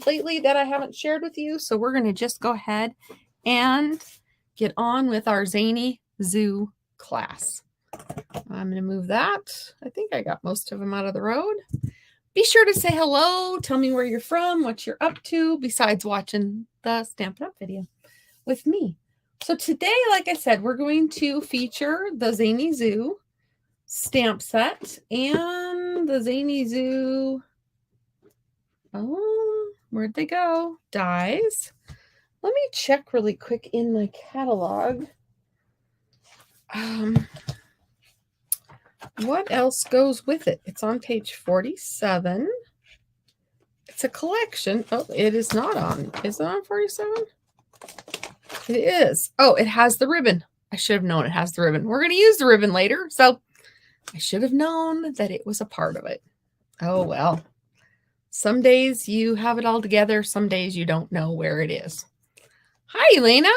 lately that I haven't shared with you. So we're going to just go ahead and get on with our Zany Zoo class. I'm going to move that. I think I got most of them out of the road. Be sure to say hello. Tell me where you're from, what you're up to, besides watching the Stampin' Up video with me. So today, like I said, we're going to feature the Zany Zoo stamp set and the Zany Zoo, oh, where'd they go? Dies. Let me check really quick in my catalog. What else goes with it? It's on page 47. It's a collection. Oh, it is not on. Is it on 47? It is. Oh, it has the ribbon. I should have known it has the ribbon. We're going to use the ribbon later, so I should have known that it was a part of it. Oh, well. Some days you have it all together. Some days you don't know where it is. Hi, Elena.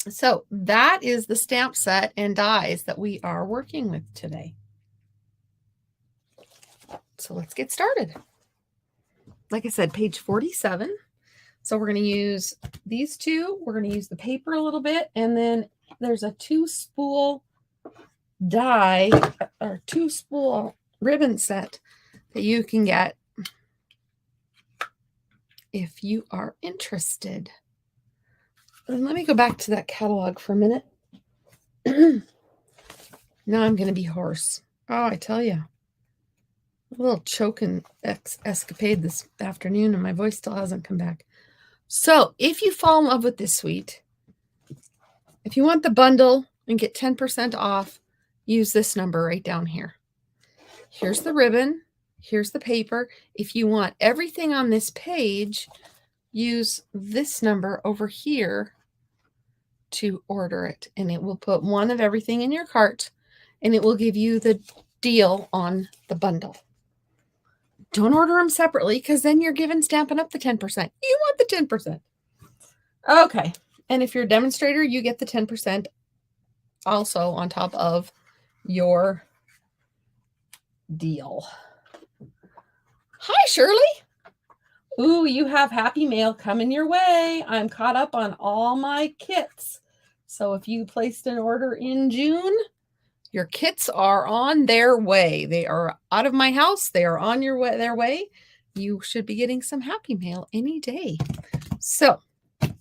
So that is the stamp set and dies that we are working with today. So let's get started. Like I said, page 47. So we're going to use these two. We're going to use the paper a little bit. And then there's a 2-spool die or 2-spool ribbon set that you can get if you are interested. And let me go back to that catalog for a minute. Now I'm going to be hoarse. Oh, I tell you. A little choking escapade this afternoon and my voice still hasn't come back. So if you fall in love with this suite, if you want the bundle and get 10% off, use this number right down here. Here's the ribbon. Here's the paper. If you want everything on this page, use this number over here to order it. And it will put one of everything in your cart and it will give you the deal on the bundle. Don't order them separately because then you're giving Stampin' Up the 10%. You want the 10%. Okay. And if you're a demonstrator, you get the 10% also on top of your deal. Hi, Shirley. Ooh, you have happy mail coming your way. I'm caught up on all my kits. So if you placed an order in June, your kits are on their way. They are out of my house. They are on their way. You should be getting some happy mail any day. So, all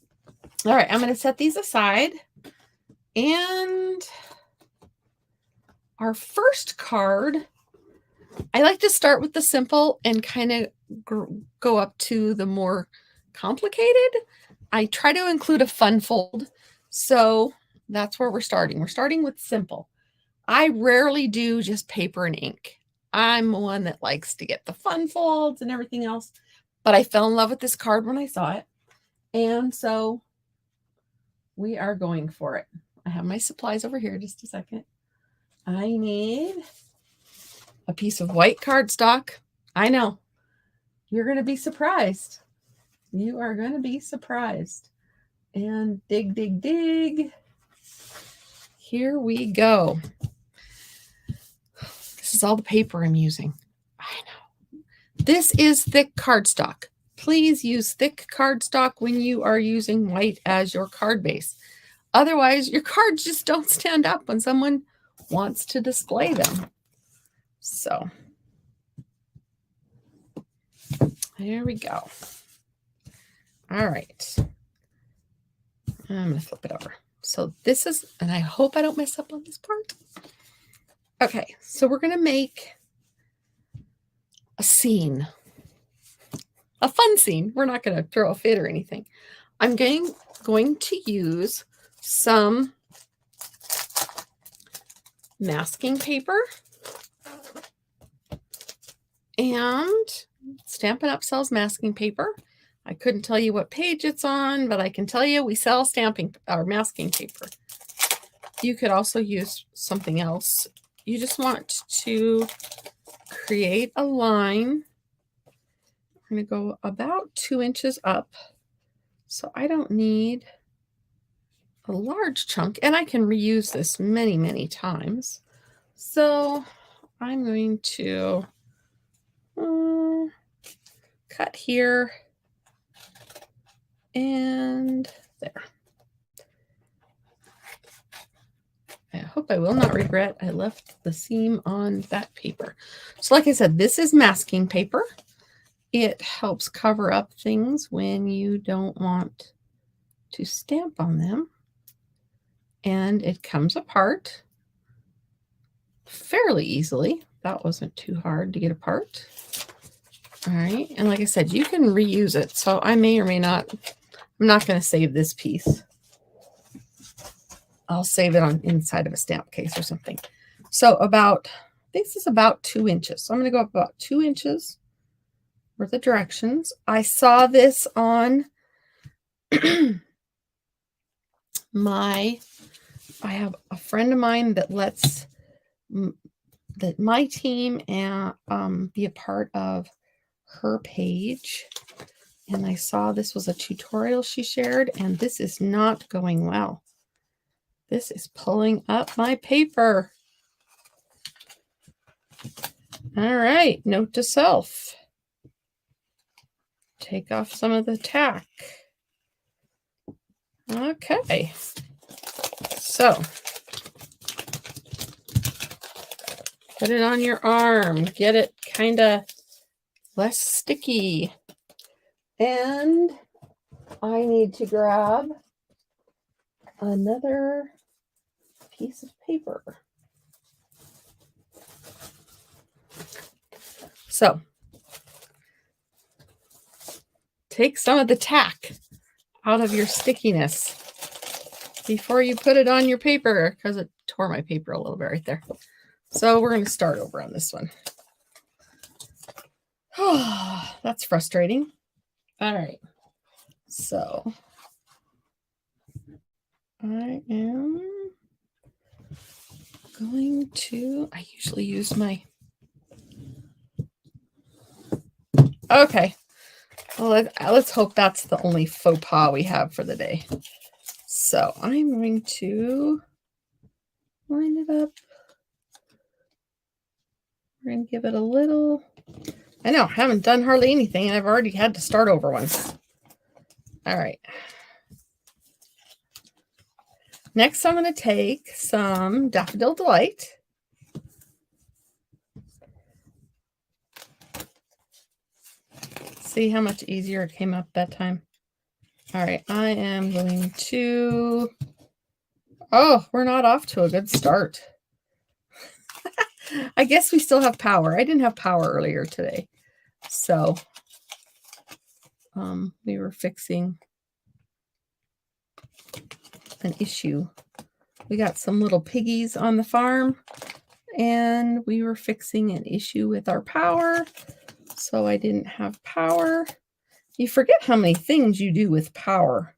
right, I'm going to set these aside. And our first card, I like to start with the simple and kind of go up to the more complicated. I try to include a fun fold. So that's where we're starting. We're starting with simple. I rarely do just paper and ink. I'm one that likes to get the fun folds and everything else. But I fell in love with this card when I saw it. And so we are going for it. I have my supplies over here. Just a second. I need a piece of white cardstock. I know. You're going to be surprised. You are going to be surprised. And dig, dig, dig. Here we go. This is all the paper I'm using. I know. This is thick cardstock. Please use thick cardstock when you are using white as your card base. Otherwise, your cards just don't stand up when someone wants to display them. So, there we go. All right. I'm going to flip it over. So this is, and I hope I don't mess up on this part. Okay, so we're going to make a scene. A fun scene. We're not going to throw a fit or anything. I'm going to use some masking paper. And Stampin' Up sells masking paper. I couldn't tell you what page it's on, but I can tell you we sell stamping or masking paper. You could also use something else. You just want to create a line. I'm going to go about 2 inches up. So I don't need a large chunk, and I can reuse this many, many times. So I'm going to cut here And there. I hope I will not regret I left the seam on that paper. So like I said, this is masking paper. It helps cover up things when you don't want to stamp on them. And it comes apart fairly easily. That wasn't too hard to get apart. All right, and like I said, you can reuse it. So I may or may not, I'm not going to save this piece. I'll save it on inside of a stamp case or something. So this is about 2 inches. So I'm going to go up about 2 inches for the directions. I saw this on I have a friend of mine that lets my team and be a part of her page. And I saw this was a tutorial she shared, and this is not going well. This is pulling up my paper. All right, note to self. Take off some of the tack. Okay. So, put it on your arm. Get it kind of less sticky. And I need to grab another piece of paper. So, take some of the tack out of your stickiness before you put it on your paper, because it tore my paper a little bit right there. So we're going to start over on this one. Oh, that's frustrating. All right. So I am going to, I usually use my, okay. Well, let's hope that's the only faux pas we have for the day. So I'm going to line it up. We're going to give it a little, I know, I haven't done hardly anything, and I've already had to start over once. All right. Next, I'm going to take some Daffodil Delight. See how much easier it came up that time? All right, I am going to, oh, we're not off to a good start. I guess we still have power. I didn't have power earlier today. So we were fixing an issue. We got some little piggies on the farm, and we were fixing an issue with our power. So I didn't have power. You forget how many things you do with power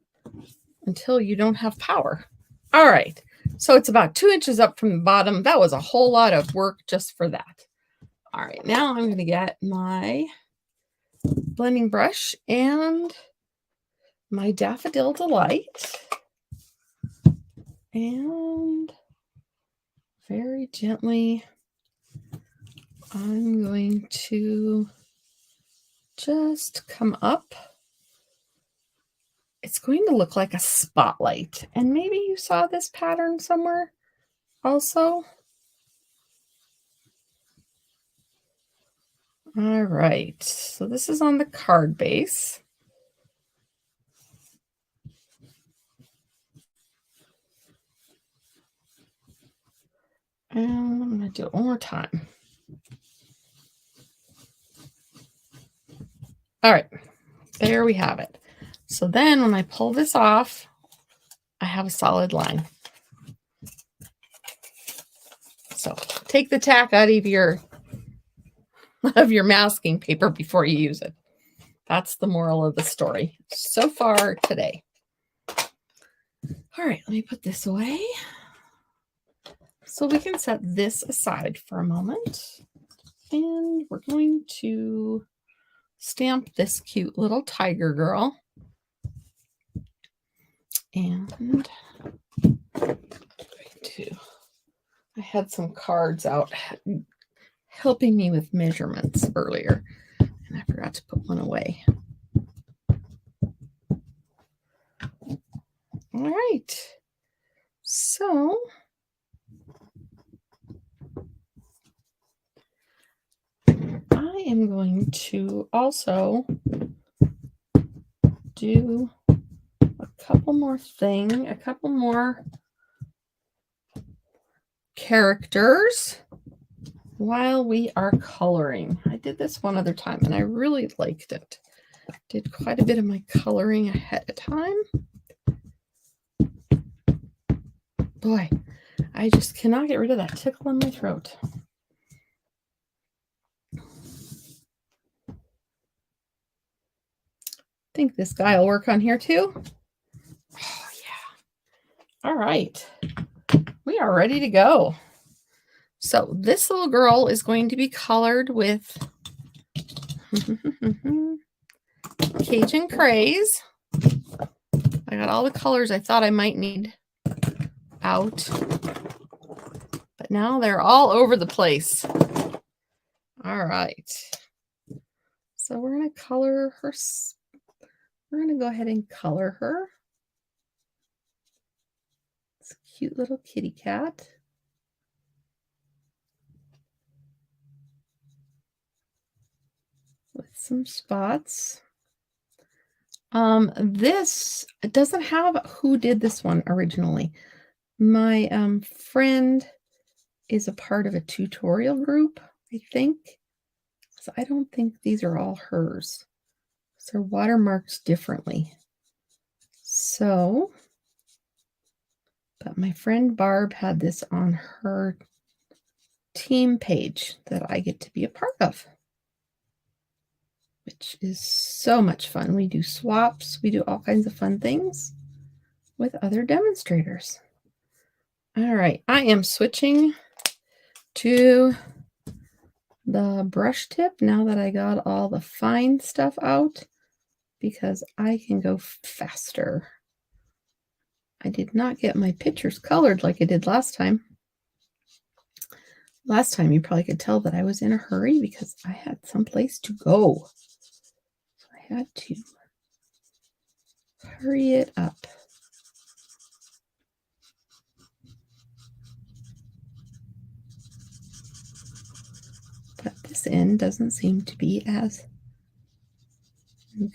until you don't have power. All right. So it's about 2 inches up from the bottom. That was a whole lot of work just for that. All right. Now I'm going to get my blending brush and my Daffodil Delight. And very gently, I'm going to just come up. It's going to look like a spotlight. And maybe you saw this pattern somewhere also. All right. So this is on the card base. And I'm going to do it one more time. All right. There we have it. So then when I pull this off, I have a solid line. So take the tack out of your masking paper before you use it. That's the moral of the story so far today. All right, let me put this away. So we can set this aside for a moment. And we're going to stamp this cute little tiger girl. And I had some cards out helping me with measurements earlier, and I forgot to put one away. All right. So I am going to also do a couple more characters while we are coloring. I did this one other time and I really liked it. Did quite a bit of my coloring ahead of time. Boy, I just cannot get rid of that tickle in my throat. Think this guy will work on here too. Oh yeah. All right. We are ready to go. So this little girl is going to be colored with Cajun Craze. I got all the colors I thought I might need out, but now they're all over the place. All right. So we're going to color her. We're going to go ahead and color her. It's a cute little kitty cat. With some spots. This doesn't have who did this one originally. My friend is a part of a tutorial group, I think. So I don't think these are all hers. So they're watermarked differently. So, but my friend Barb had this on her team page that I get to be a part of, which is so much fun. We do swaps. We do all kinds of fun things with other demonstrators. All right, I am switching to the brush tip now that I got all the fine stuff out because I can go faster. I did not get my pictures colored like I did last time. Last time you probably could tell that I was in a hurry because I had someplace to go. So I had to hurry it up. But this end doesn't seem to be as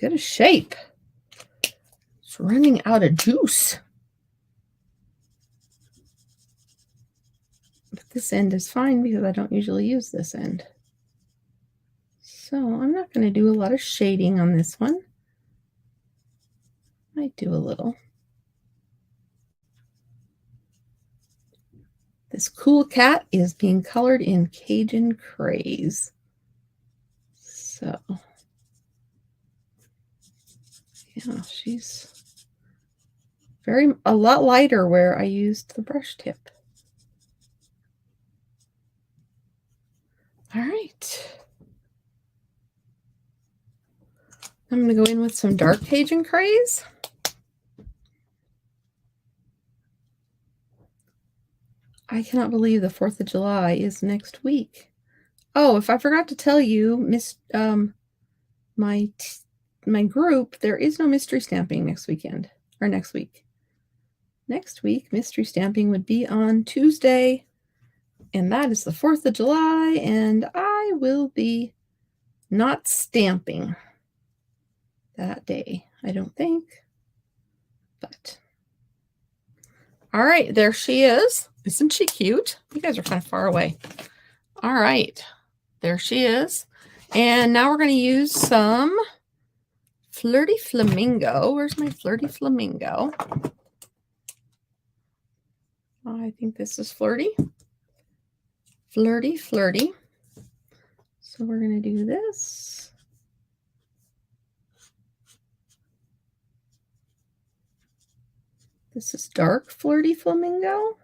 good a shape. It's running out of juice. But this end is fine because I don't usually use this end. So I'm not going to do a lot of shading on this one. I do a little. This cool cat is being colored in Cajun Craze. So, yeah, she's a lot lighter where I used the brush tip. All right. I'm going to go in with some dark Cajun Craze. I cannot believe the 4th of July is next week. Oh, if I forgot to tell you, my group, there is no mystery stamping next weekend or next week. Next week, mystery stamping would be on Tuesday, and that is the 4th of July, and I will be not stamping that day, I don't think. But all right, there she is. Isn't she cute? You guys are kind of far away. All right, there she is. And now we're going to use some Flirty Flamingo. Where's my Flirty Flamingo? I think this is Flirty. Flirty, Flirty. So we're going to do this. This is dark Flirty Flamingo.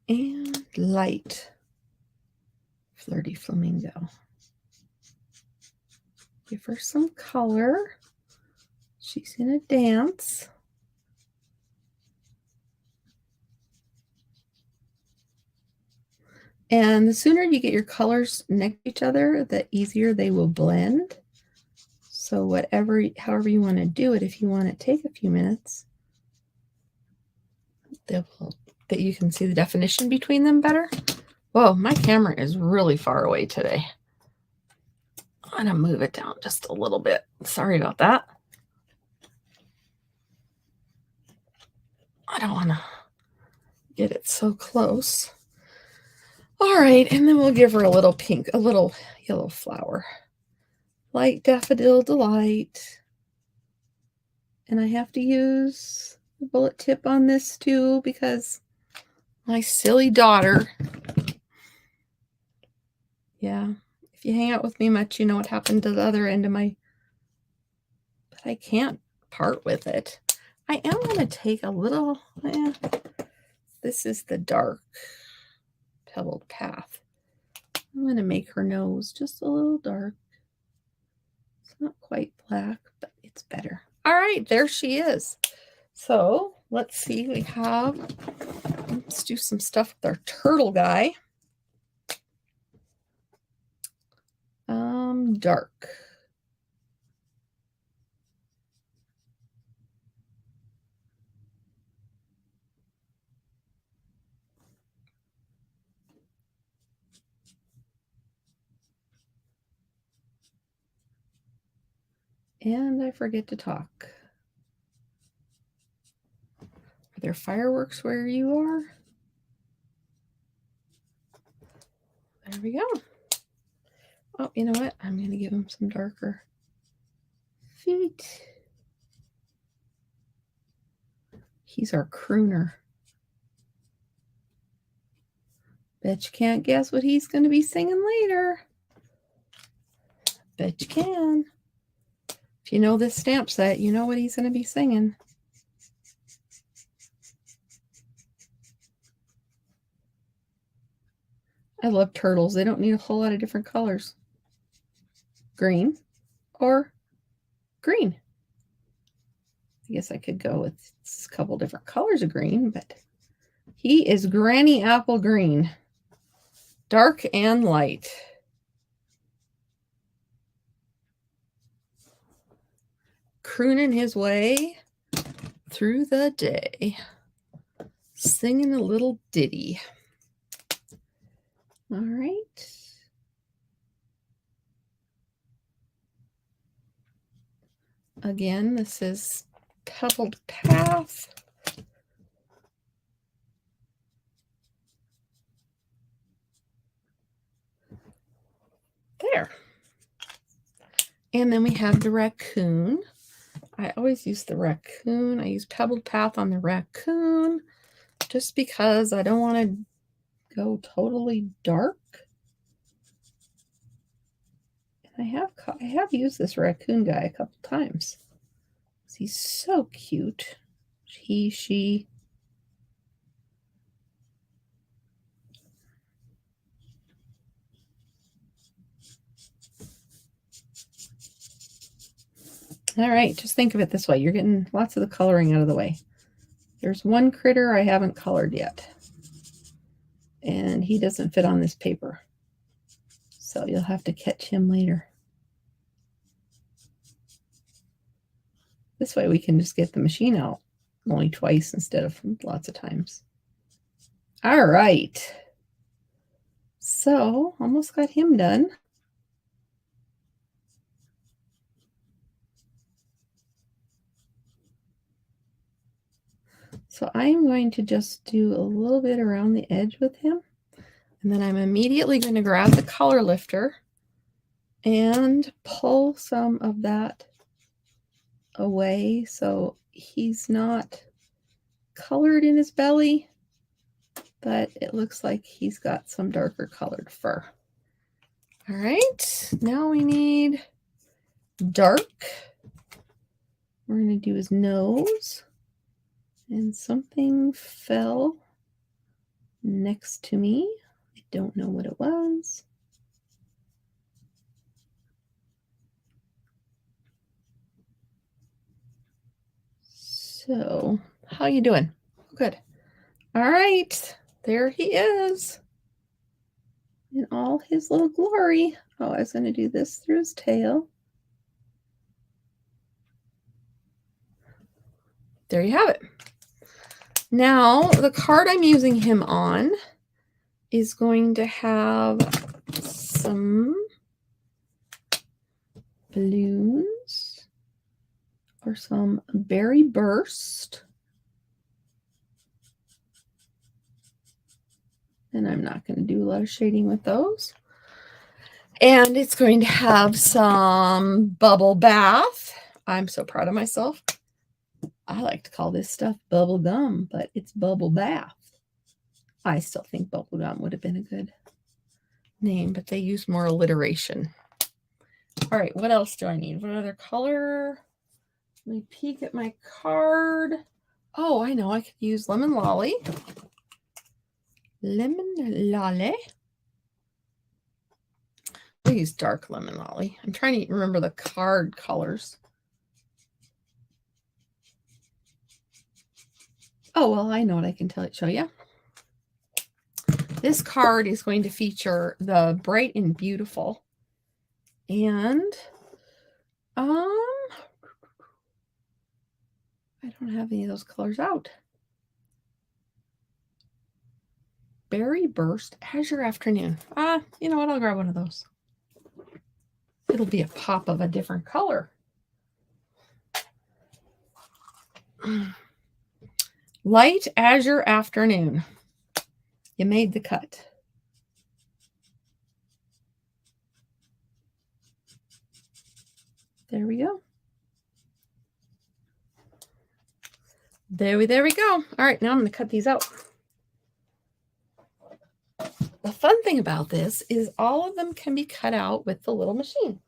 And light Flirty Flamingo. Give her some color. She's in a dance. And the sooner you get your colors next to each other, the easier they will blend. So however you want to do it, if you want to take a few minutes, that you can see the definition between them better. Whoa, my camera is really far away today. I'm going to move it down just a little bit. Sorry about that. I don't want to get it so close. All right, and then we'll give her a little yellow flower. Light Daffodil Delight. And I have to use the bullet tip on this too because my silly daughter. Yeah, if you hang out with me much, you know what happened to the other end of my... But I can't part with it. I am going to take a little... this is the dark pebbled path. I'm going to make her nose just a little dark. It's not quite black, but it's better. All right, there she is. So let's see, let's do some stuff with our turtle guy. Dark. And I forget to talk. Are there fireworks where you are? There we go. Oh, you know what? I'm going to give him some darker feet. He's our crooner. Bet you can't guess what he's going to be singing later. Bet you can. If you know this stamp set, you know what he's going to be singing. I love turtles. They don't need a whole lot of different colors. Green or green. I guess I could go with a couple different colors of green, but he is Granny Apple Green. Dark and light. Crooning his way through the day. Singing a little ditty. All right. Again, this is Pebbled Path. There. And then we have the raccoon. I always use the raccoon. I use Pebbled Path on the raccoon just because I don't want to go totally dark. And I have used this raccoon guy a couple times. He's so cute. He, she. All right, just think of it this way. You're getting lots of the coloring out of the way. There's one critter I haven't colored yet. And he doesn't fit on this paper. So you'll have to catch him later. This way we can just get the machine out only twice instead of lots of times. All right. So almost got him done. So I'm going to just do a little bit around the edge with him. And then I'm immediately going to grab the color lifter and pull some of that away so he's not colored in his belly, but it looks like he's got some darker colored fur. All right, now we need dark. We're going to do his nose. And something fell next to me. I don't know what it was. So, how you doing? Good. All right, there he is. in all his little glory. Oh, I was going to do this through his tail. There you have it. Now, the card I'm using him on is going to have some balloons or some berry burst. And I'm not going to do a lot of shading with those. And it's going to have some bubble bath. I'm so proud of myself. I like to call this stuff bubble gum, but it's bubble bath. I still think bubble gum would have been a good name, but they use more alliteration. All right, what else do I need? What other color? Let me peek at my card. Oh, I know. I could use lemon lolly. Lemon lolly. I use dark lemon lolly. I'm trying to remember the card colors. Oh, well, I know what I can show you. This card is going to feature the Bright and Beautiful. And I don't have any of those colors out. Berry Burst Azure Afternoon. You know what? I'll grab one of those. It'll be a pop of a different color. Light Azure Afternoon. You made the cut. There we go. There we go. All right, now I'm going to cut these out. The fun thing about this is all of them can be cut out with the little machine.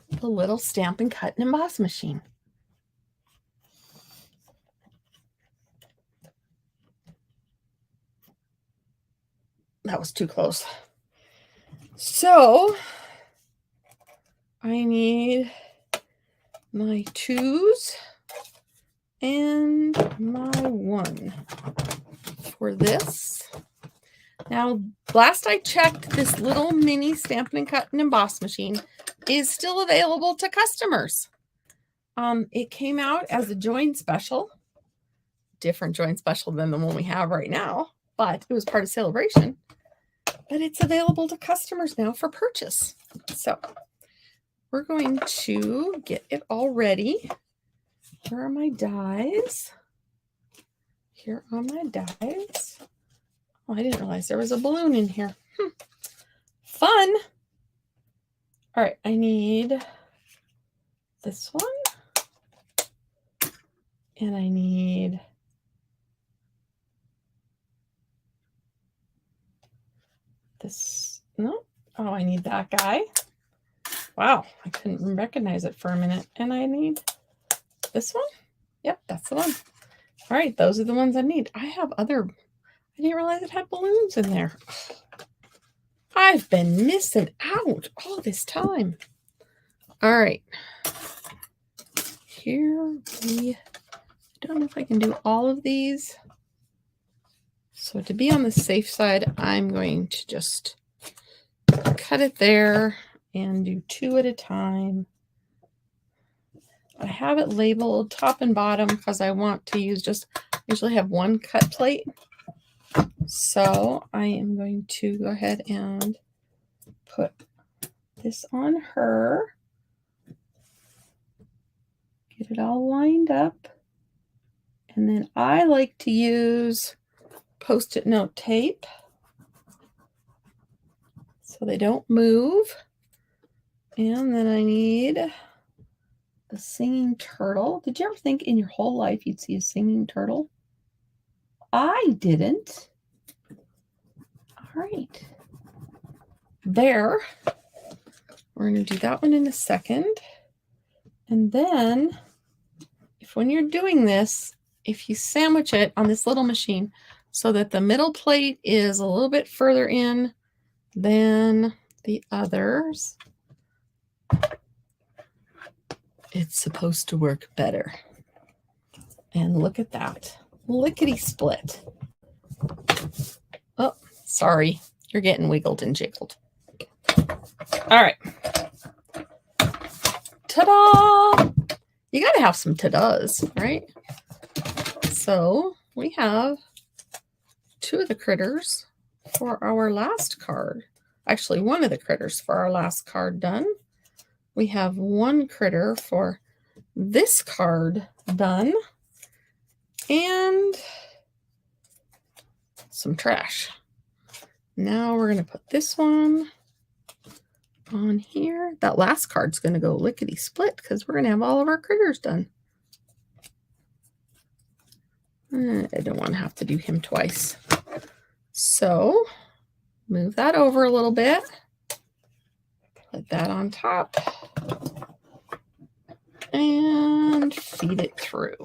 The little Stampin' Cut and Emboss machine. That was too close. So I need my 2s and my 1 for this. Now, last I checked, this little mini Stampin' Cut and Emboss machine is still available to customers. It came out as a join special, different join special than the one we have right now, but it was part of Celebration. But it's available to customers now for purchase. So we're going to get it all ready. Here are my dies. Here are my dies. Oh, I didn't realize there was a balloon in here. Fun. All right, I need this one. And I need this. No. Oh, I need that guy. Wow, I couldn't recognize it for a minute. And I need this one. Yep, that's the one. All right, those are the ones I need. I have other. I didn't realize it had balloons in there. I've been missing out all this time. All right. Here we, I don't know if I can do all of these. So to be on the safe side, I'm going to just cut it there and do 2 at a time. I have it labeled top and bottom because I want to use usually have 1 cut plate. So I am going to go ahead and put this on her. Get it all lined up. And then I like to use Post-it note tape so they don't move. And then I need a singing turtle. Did you ever think in your whole life you'd see a singing turtle? I didn't. All right. There. We're going to do that one in a second. And then, when you're doing this, if you sandwich it on this little machine so that the middle plate is a little bit further in than the others, it's supposed to work better. And look at that. Lickety split. Oh, sorry. You're getting wiggled and jiggled. All right. Ta-da! You got to have some ta-das, right? So we have 2 of the critters for our last card. Actually, 1 of the critters for our last card done. We have 1 critter for this card done. And some trash. Now we're going to put this one on here. That last card's going to go lickety split because we're going to have all of our critters done. I don't want to have to do him twice. So move that over a little bit. Put that on top. And feed it through.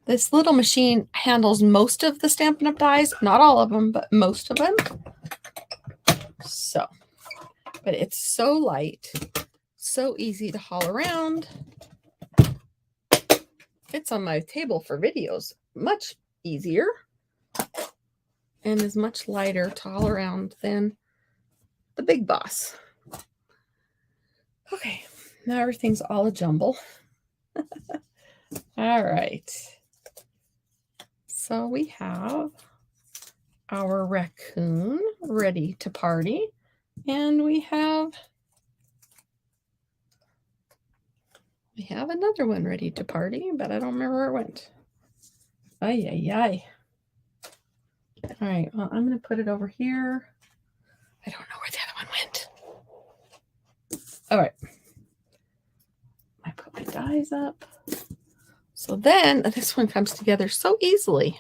This little machine handles most of the Stampin' Up! Dies. Not all of them, but most of them. So, but it's so light, so easy to haul around. Fits on my table for videos. Much easier. And is much lighter to haul around than the Big Boss. Okay, now everything's all a jumble. All right. So we have our raccoon ready to party. And we have another one ready to party, but I don't remember where it went. Ay, ay, ay. All right, well, I'm going to put it over here. I don't know where the other one went. All right. I put my dies up. So then this one comes together so easily.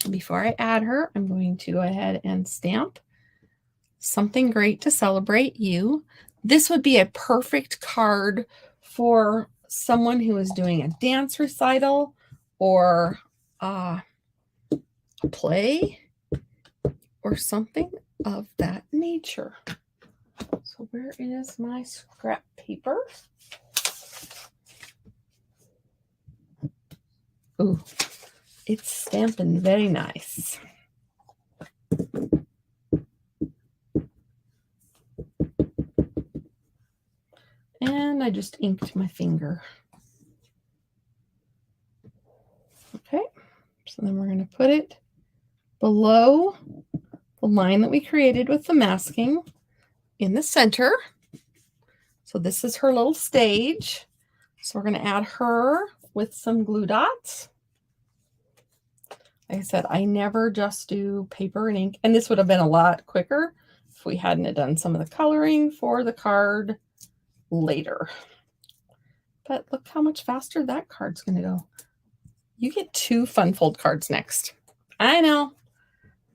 Before I add her, I'm going to go ahead and stamp something great to celebrate you. This would be a perfect card for someone who is doing a dance recital or a play or something of that nature. So where is my scrap paper? Ooh, it's Stampin' very nice. And I just inked my finger. Okay, so then we're going to put it below the line that we created with the masking in the center. So this is her little stage. So we're going to add her with some glue dots. Like I said, I never just do paper and ink. And this would have been a lot quicker if we hadn't have done some of the coloring for the card later. But look how much faster that card's going to go. You get 2 fun fold cards next. I know.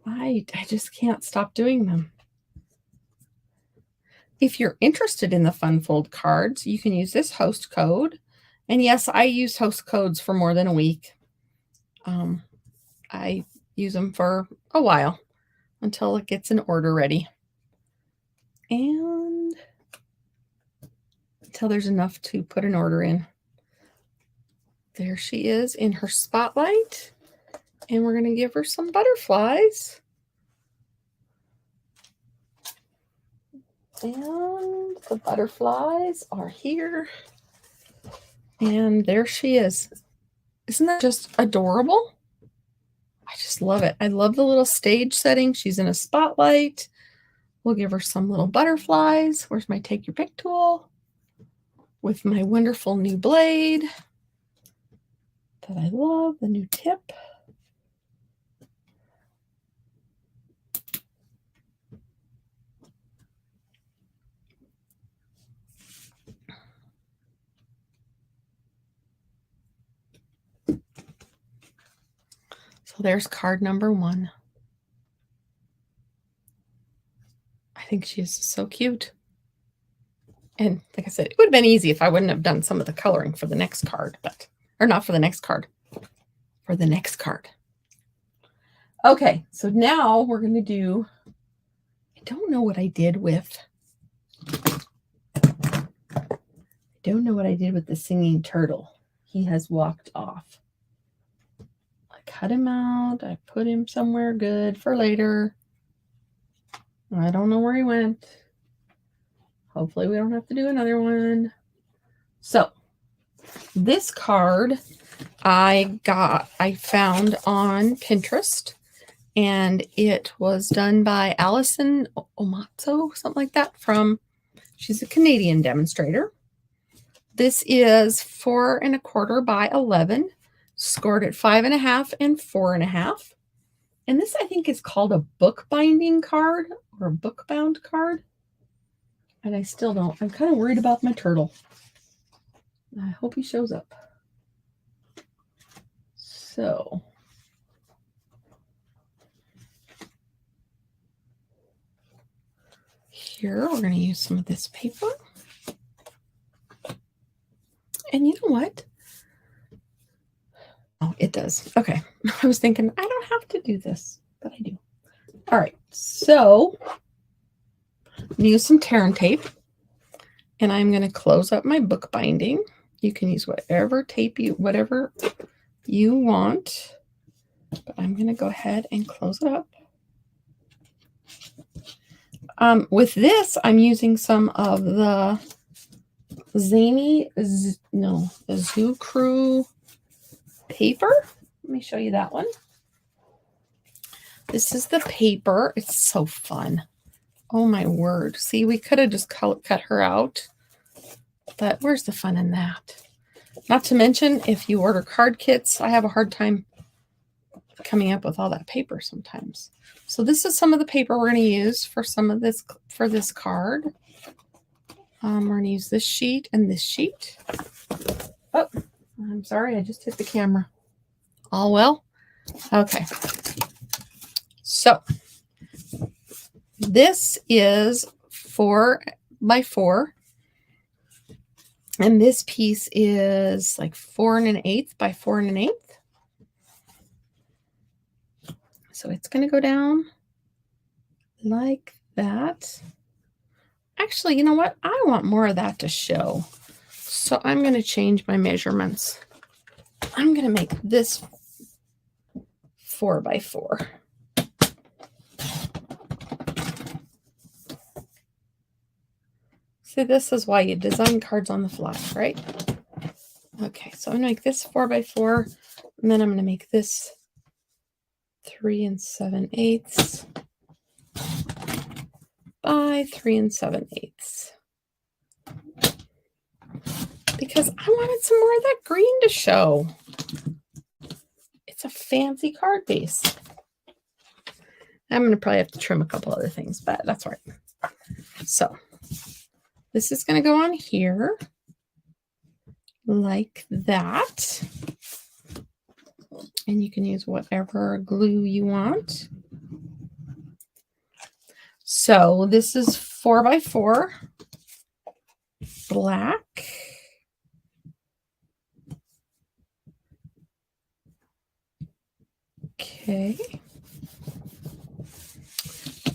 I just can't stop doing them. If you're interested in the fun fold cards, you can use this host code. And yes, I use host codes for more than a week. I use them for a while until it gets an order ready. And until there's enough to put an order in. There she is in her spotlight. And we're going to give her some butterflies. And the butterflies are here. And there she is. Isn't that just adorable? I just love it. I love the little stage setting. She's in a spotlight. We'll give her some little butterflies. Where's my take your pick tool? With my wonderful new blade that I love, the new tip. So there's card number 1. I think she is so cute. And like I said, it would have been easy if I wouldn't have done some of the coloring for the next card, but, or not for the next card, for the next card. Okay, so now we're going to do, I don't know what I did with don't know what I did with the singing turtle. He has walked off. I cut him out. I put him somewhere good for later. I don't know where he went. Hopefully we don't have to do another one. So this card I found on Pinterest, and it was done by Allison Omatso, something like that. She's a Canadian demonstrator. This is 4 1/4 by 11, scored at 5.5 and 4.5. And this, I think, is called a bookbinding card or a book-bound card. And I still don't. I'm kind of worried about my turtle. I hope he shows up. So here we're going to use some of this paper. And you know what? Oh, it does. Okay. I was thinking I don't have to do this, but I do. All right. So I'm going to use some tear and tape, and I'm going to close up my book binding. You can use whatever tape whatever you want, but I'm going to go ahead and close it up. With this, I'm using some of the Zany, the Zoo Crew paper. Let me show you that one. This is the paper. It's so fun. Oh my word. See, we could have just cut her out, but where's the fun in that? Not to mention, if you order card kits, I have a hard time coming up with all that paper sometimes. So this is some of the paper we're going to use for this card. We're going to use this sheet and this sheet. Oh, I'm sorry, I just hit the camera. All well? Okay. So this is 4 by 4. And this piece is like 4 1/8 by 4 1/8. So it's going to go down like that. Actually, you know what? I want more of that to show. So I'm going to change my measurements. I'm going to make this 4 by 4. See, this is why you design cards on the fly, right? Okay, so I'm going to make this 4 by 4, and then I'm going to make this 3 7/8 by 3 7/8. Because I wanted some more of that green to show. It's a fancy card base. I'm going to probably have to trim a couple other things, but that's all right. So this is going to go on here like that. And you can use whatever glue you want. So this is 4 by 4 black. Okay.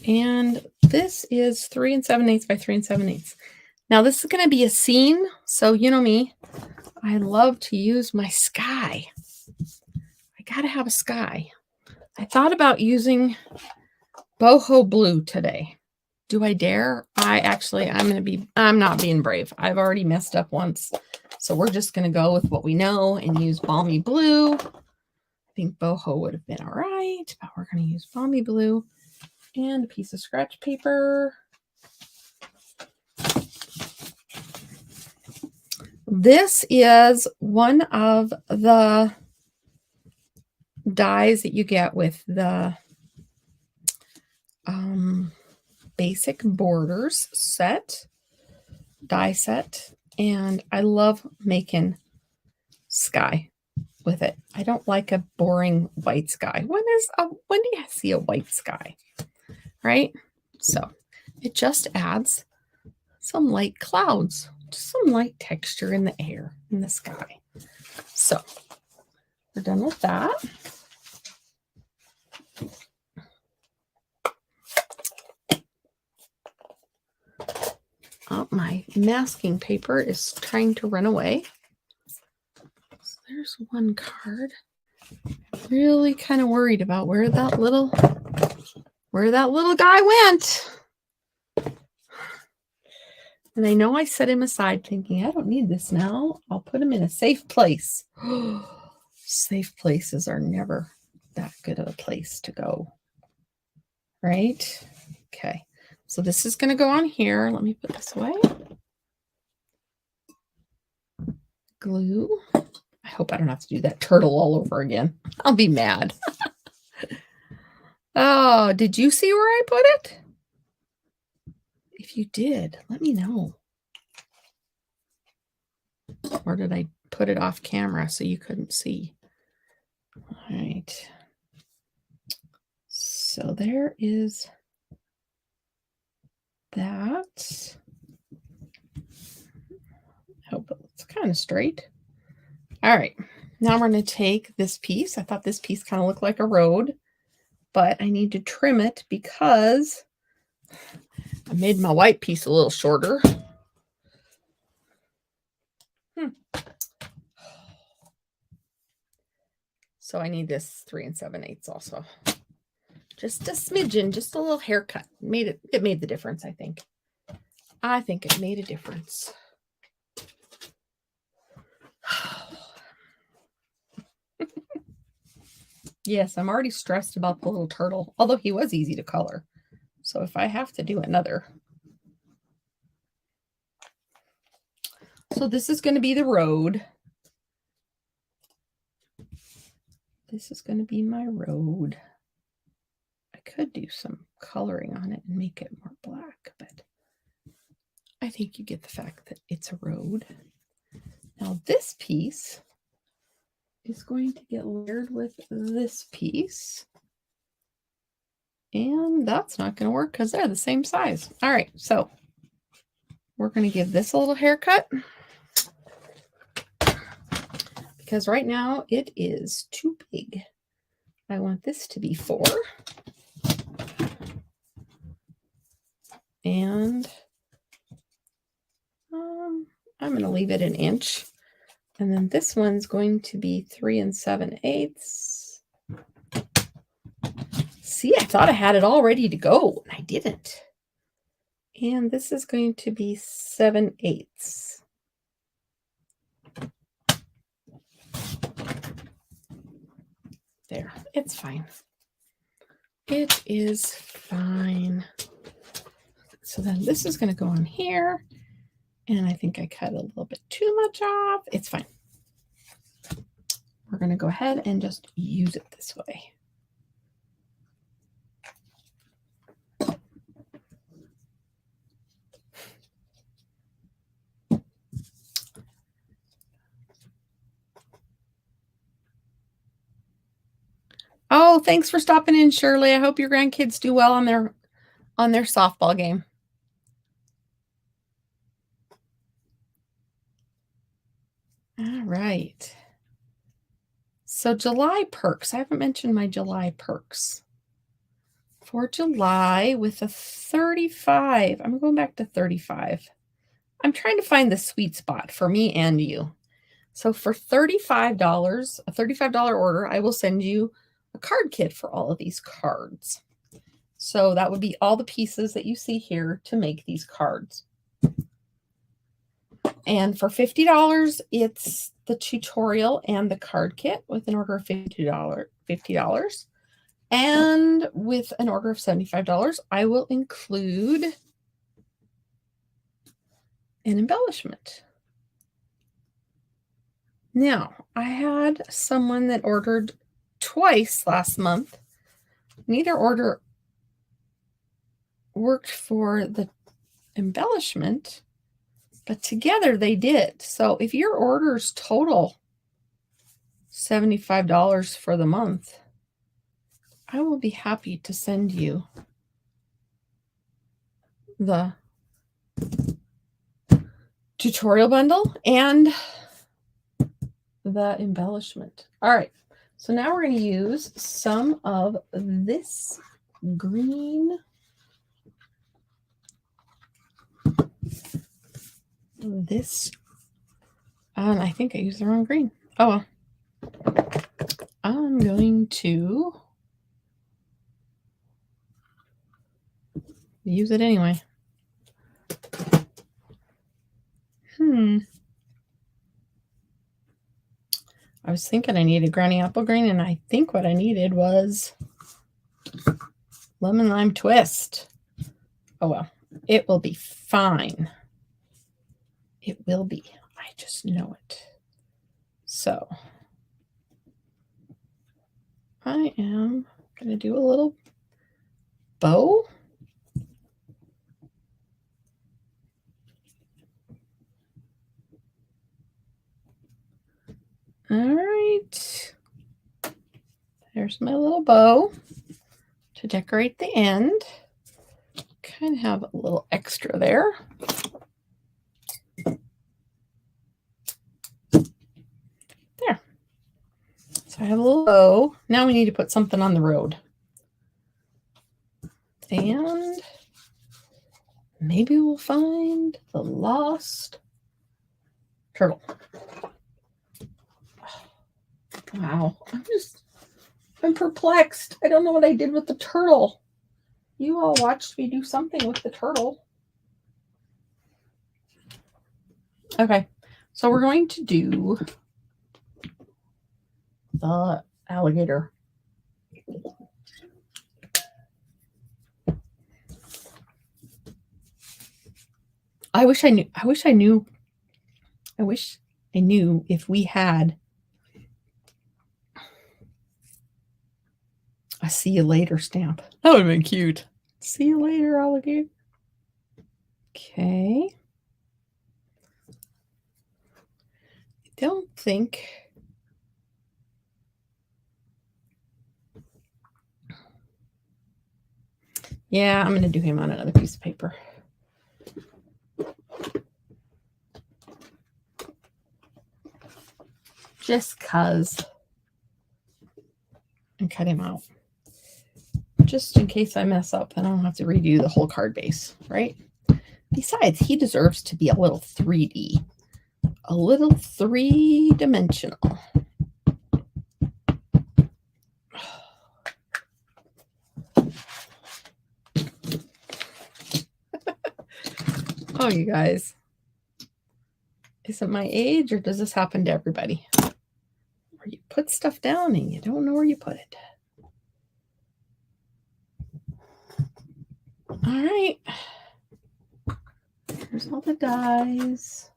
And this is 3 7/8 by 3 7/8. Now this is going to be a scene. So you know me, I love to use my sky. I got to have a sky. I thought about using boho blue today. Do I dare? I'm not being brave. I've already messed up once. So we're just going to go with what we know and use balmy blue. I think boho would have been all right, but we're going to use balmy blue and a piece of scratch paper. This is one of the dies that you get with the basic borders die set, and I love making sky with it. I don't like a boring white sky. When do you see a white sky, right? So it just adds some light clouds, just some light texture in the air, in the sky. So we're done with that. Oh, my masking paper is trying to run away. So there's one card. Really kind of worried about where that little guy went. And I know I set him aside thinking, I don't need this now. I'll put him in a safe place. Safe places are never that good of a place to go. Right? Okay. So this is going to go on here. Let me put this away. Glue. I hope I don't have to do that turtle all over again. I'll be mad. Oh, did you see where I put it? If you did, let me know. Or did I put it off camera so you couldn't see? All right. So there is that. I hope it's kind of straight. All right. Now we're going to take this piece. I thought this piece kind of looked like a road, but I need to trim it because I made my white piece a little shorter. So I need this 3 7/8 also. Just a smidgen, just a little haircut. It made the difference, I think. I think it made a difference. Yes, I'm already stressed about the little turtle, although he was easy to color. So if I have to do another. So this is going to be the road. This is going to be my road. I could do some coloring on it and make it more black, but I think you get the fact that it's a road. Now this piece is going to get layered with this piece. And that's not going to work because they're the same size. All right, so we're going to give this a little haircut because right now it is too big. I want this to be 4. And I'm going to leave it 1 inch. And then this one's going to be 3 7/8. See, I thought I had it all ready to go, and I didn't. And this is going to be 7/8. There, it's fine. It is fine. So then this is going to go on here. And I think I cut a little bit too much off. It's fine. We're going to go ahead and just use it this way. Oh, thanks for stopping in, Shirley. I hope your grandkids do well on their softball game. All right. So July perks. I haven't mentioned my July perks. For July with a 35. I'm going back to 35. I'm trying to find the sweet spot for me and you. So for $35, a $35 order, I will send you a card kit for all of these cards. So that would be all the pieces that you see here to make these cards. And for $50, it's the tutorial and the card kit with an order of $50. And with an order of $75, I will include an embellishment. Now, I had someone that ordered twice last month. Neither order worked for the embellishment, but together they did. So if your orders total $75 for the month, I will be happy to send you the tutorial bundle and the embellishment. All right, so now we're going to use some of this green this, and I think I used the wrong green. Oh well. I'm going to use it anyway. I was thinking I needed Granny Apple Green, and I think what I needed was Lemon Lime Twist. Oh well, it will be fine. It will be. I just know it. So I am going to do a little bow. All right. There's my little bow to decorate the end. Kind of have a little extra there. There. So I have a little bow. Now we need to put something on the road. And maybe we'll find the lost turtle. Wow. I'm perplexed. I don't know what I did with the turtle. You all watched me do something with the turtle. Okay. So we're going to do the alligator. I wish I knew if we had a see you later stamp. That would have been cute. See you later, alligator. Okay. I don't think. Yeah, I'm going to do him on another piece of paper. Just because. And cut him out. Just in case I mess up and I don't have to redo the whole card base, right? Besides, he deserves to be a little 3D. A little 3-dimensional. Oh, you guys. Is it my age, or does this happen to everybody? Where you put stuff down and you don't know where you put it. All right. Here's all the dies.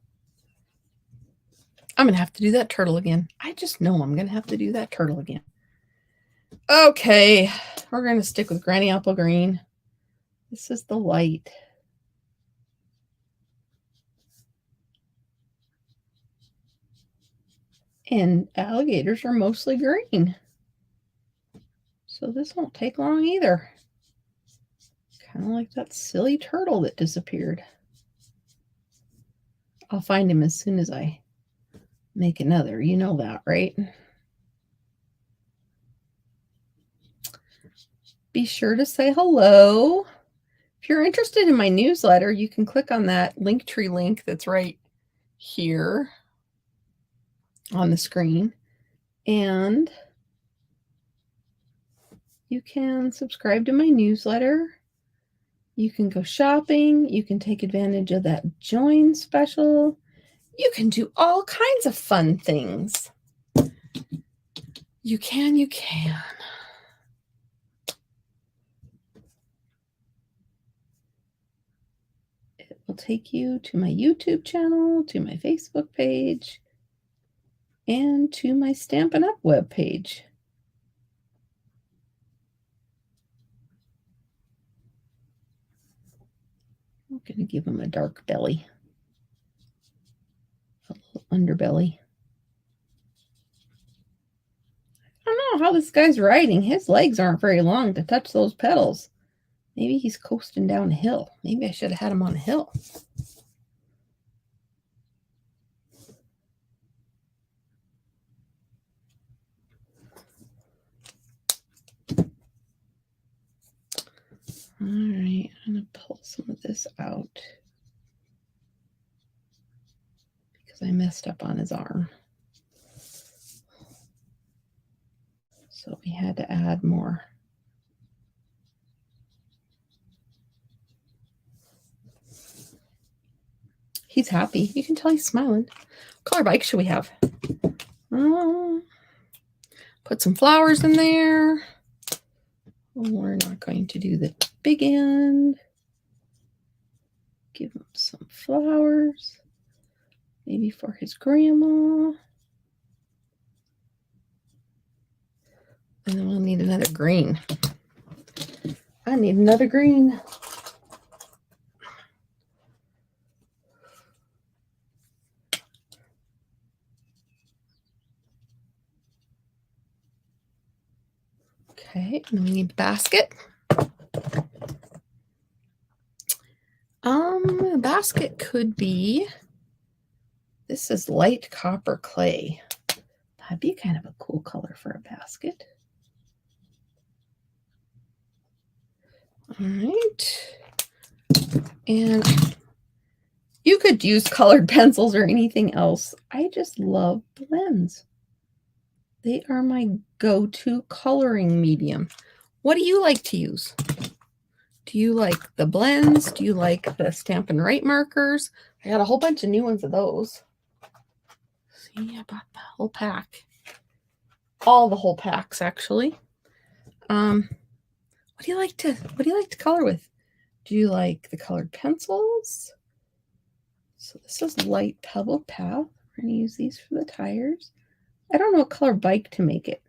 I'm going to have to do that turtle again. I just know I'm going to have to do that turtle again. Okay. We're going to stick with Granny Apple Green. This is the light. And alligators are mostly green. So this won't take long either. Kind of like that silly turtle that disappeared. I'll find him as soon as I make another. You know that, right? Be sure to say hello. If you're interested in my newsletter, you can click on that Linktree link that's right here on the screen. And you can subscribe to my newsletter. You can go shopping. You can take advantage of that join special. You can do all kinds of fun things. You can. It will take you to my YouTube channel, to my Facebook page, and to my Stampin' Up! Webpage. I'm going to give him a dark belly, a little underbelly. I don't know how this guy's riding. His legs aren't very long to touch those pedals. Maybe he's coasting down a hill. Maybe I should have had him on a hill. All right, I'm going to pull some of this out. I messed up on his arm. So we had to add more. He's happy. You can tell he's smiling. What color bike should we have? Put some flowers in there. We're not going to do the big end. Give him some flowers. Maybe for his grandma. And then we'll need another green. I need another green. Okay, and then we need the basket. The basket could be, this is light copper clay. That'd be kind of a cool color for a basket. All right. And you could use colored pencils or anything else. I just love blends. They are my go-to coloring medium. What do you like to use? Do you like the blends? Do you like the Stampin' Wright markers? I got a whole bunch of new ones of those. See, I bought the whole pack. All the whole packs, actually. What do you like to color with? Do you like the colored pencils? So this is light pebble path. We're going to use these for the tires. I don't know what color bike to make it.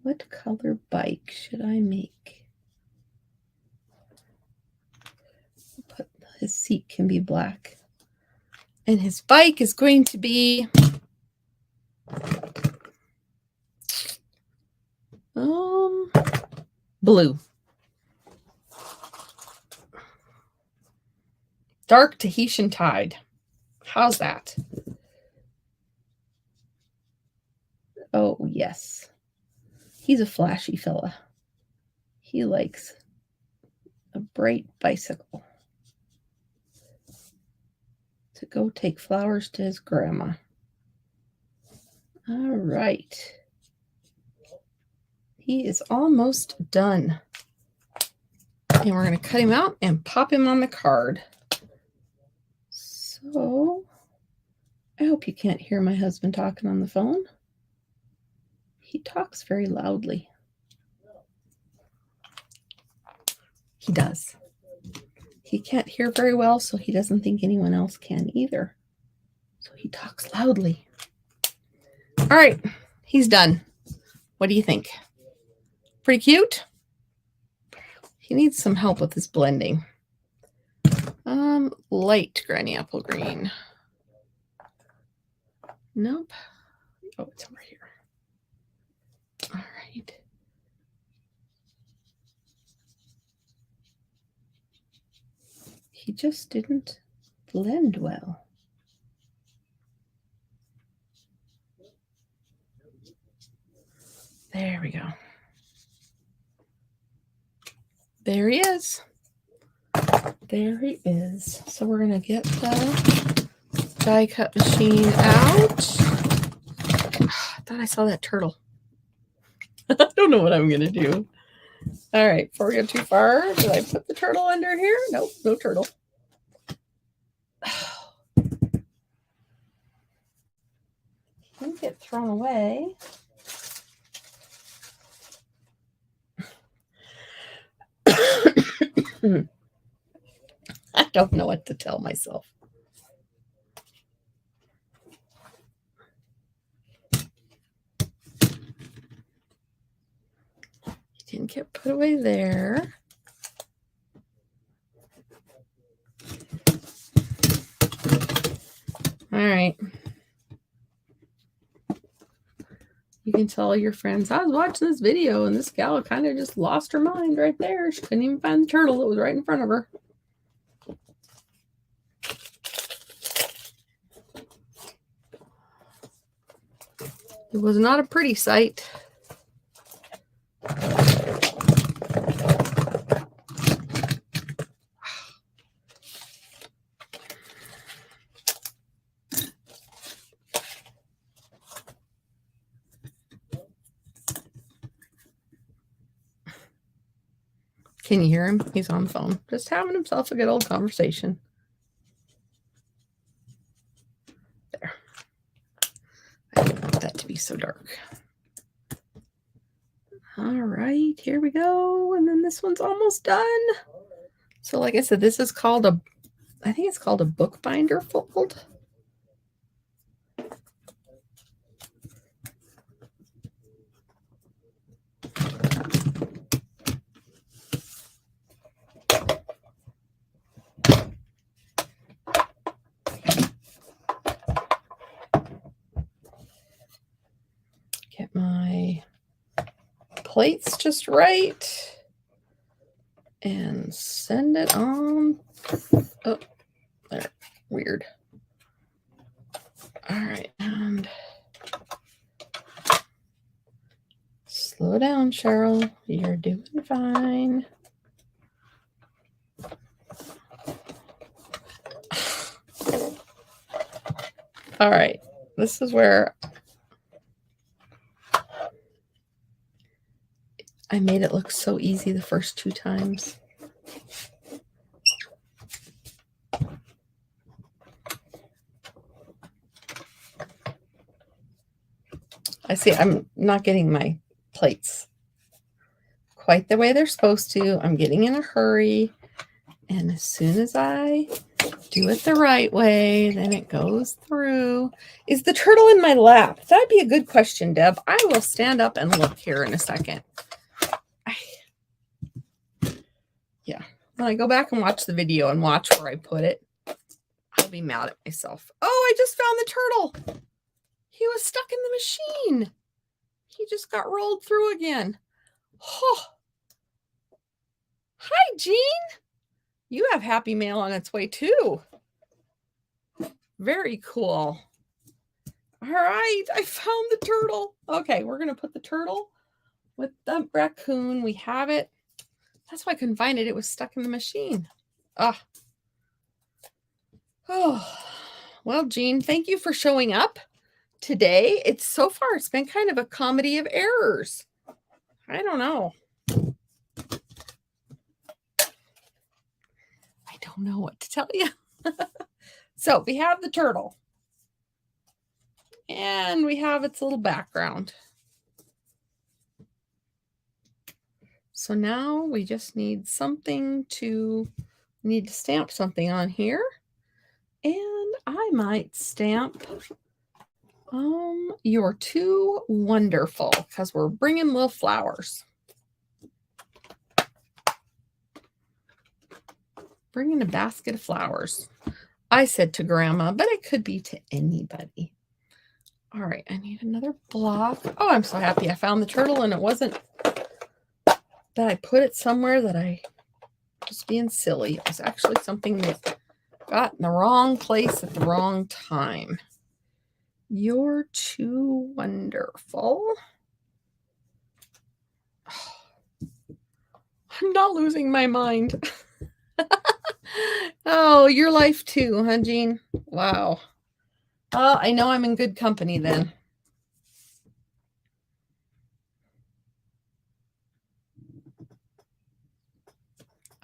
What color bike should I make? Put his seat can be black. And his bike is going to be blue. Dark Tahitian Tide. How's that? Oh, yes. He's a flashy fella. He likes a bright bicycle to go take flowers to his grandma. All right. He is almost done. And we're going to cut him out and pop him on the card. So, I hope you can't hear my husband talking on the phone. He talks very loudly. He does. He can't hear very well, so he doesn't think anyone else can either. So he talks loudly. All right, he's done. What do you think? Pretty cute? He needs some help with his blending. Light granny apple green. Nope. Oh, it's over here. All right. He just didn't blend well. There we go. There he is. There he is. So we're going to get the die cut machine out. I thought I saw that turtle. I don't know what I'm going to do. All right, before we go too far, did I put the turtle under here? Nope, no turtle. Didn't get thrown away. I don't know what to tell myself. Didn't get put away there. All right. You can tell your friends, I was watching this video and this gal kind of just lost her mind right there. She couldn't even find the turtle that was right in front of her. It was not a pretty sight. Can you hear him? He's on the phone, just having himself a good old conversation. There. I don't want that to be so dark. All right, here we go. And then this one's almost done. So like I said, this is called I think it's called a bookbinder fold. Get my plates just right and send it on. Oh, there. Weird. All right, and slow down, Cheryl. You're doing fine. All right, this is where I made it look so easy the first 2 times. I see I'm not getting my plates quite the way they're supposed to. I'm getting in a hurry. And as soon as I do it the right way, then it goes through. Is the turtle in my lap? That'd be a good question, Deb. I will stand up and look here in a second. Yeah. When I go back and watch the video and watch where I put it, I'll be mad at myself. Oh, I just found the turtle. He was stuck in the machine. He just got rolled through again. Oh. Hi, Jean. You have happy mail on its way too. Very cool. All right, I found the turtle. Okay, we're going to put the turtle with the raccoon. We have it. That's why I couldn't find it. It was stuck in the machine. Ah. Oh. Well, Jean, thank you for showing up today. It's been kind of a comedy of errors. I don't know. I don't know what to tell you. So we have the turtle. And we have its little background. So now we just need to stamp something on here. And I might stamp You're Too Wonderful, because we're bringing little flowers. Bringing a basket of flowers. I said to Grandma, but it could be to anybody. All right, I need another block. Oh, I'm so happy I found the turtle, and it wasn't that I put it somewhere that I was being silly. It was actually something that got in the wrong place at the wrong time. You're Too Wonderful. I'm not losing my mind. Oh, your life too, huh, Jean? Wow. I know I'm in good company then.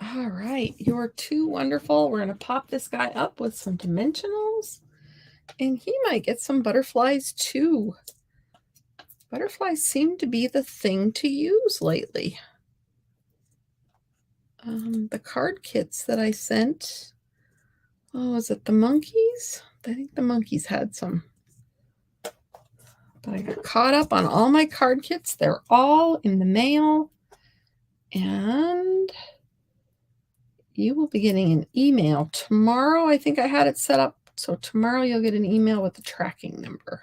All right, You're Too Wonderful. We're going to pop this guy up with some dimensionals, and he might get some butterflies too. Butterflies seem to be the thing to use lately. The card kits that I sent, was it the monkeys? I think the monkeys had some. But I got caught up on all my card kits. They're all in the mail. And you will be getting an email tomorrow. I think I had it set up. So tomorrow you'll get an email with the tracking number.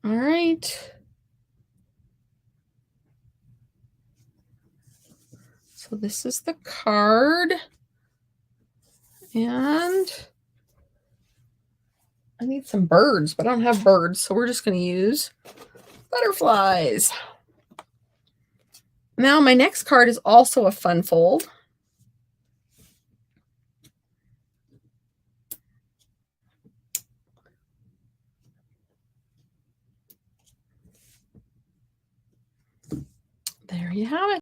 All right. So this is the card. And I need some birds, but I don't have birds. So we're just going to use butterflies. Now my next card is also a fun fold. you have it.